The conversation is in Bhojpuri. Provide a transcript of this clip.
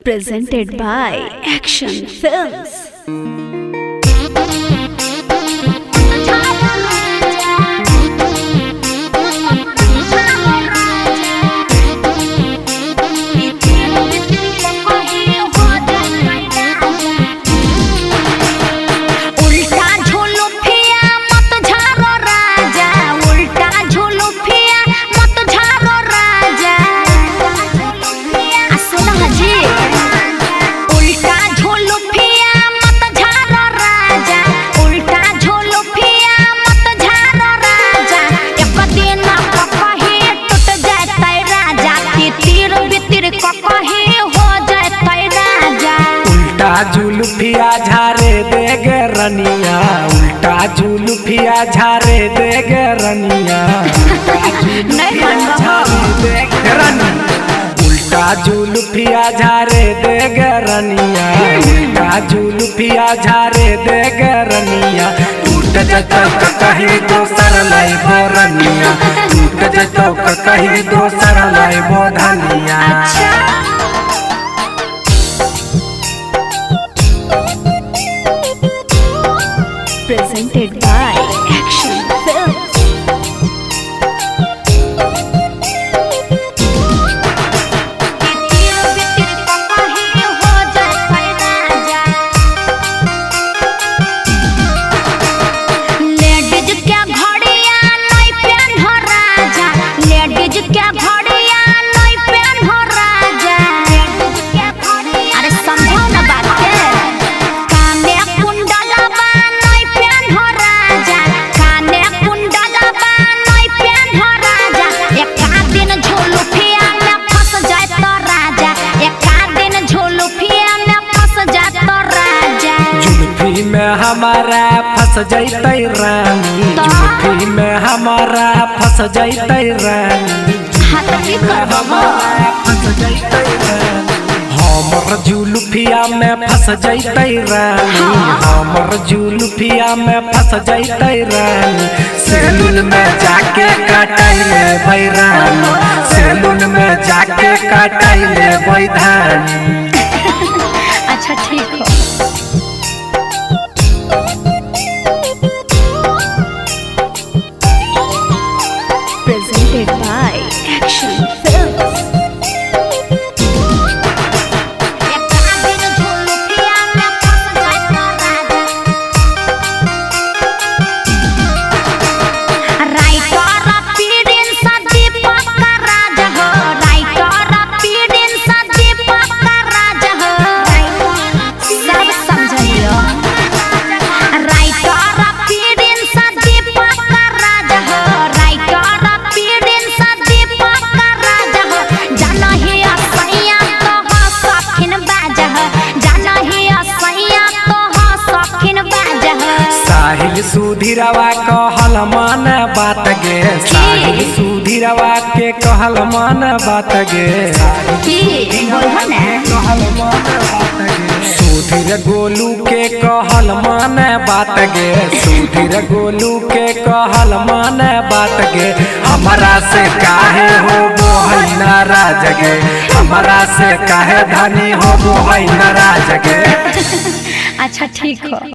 Presented by Action Films. जुल्फिया झारे देगे रनिया, उल्टा जुल्फिया झारे देगे रनिया, उल्टा जुल्फिया झारे देगे रनिया, उल्टा जुल्फिया झारे देगे रनिया। टूट जतो कहीं दोसर लाइबो रनिया, टूट जतो कहीं दोसर लाइबो धनिया। Presented by Action Films. हमारा फंस जैतै रानी, जुल्फी में हमारा फंस जैतै रानी, हमारा फंस जैतै रानी। हमर जुल्फिया में फंस जैतै रानी, हमर जुल्फिया में फंस जैतै रानी। सैलून में जाके काटैले बैरानी, सैलून में जाके काटैले बैधानी। अच्छा ठीक हो। Presented by Action Films. साहिल सुधीरवा कहल मन बात गे, साहिल सुधीरवा के कहल मन बात गे, सुधीर गोलू के कहल मन बात गे, सुधीर गोलू के कहल मन बात गे। हमारा से काहे हो वो है नाराज गे, हमारा से काहे धनी हो वो है नाराज गे। अच्छा ठीक हो।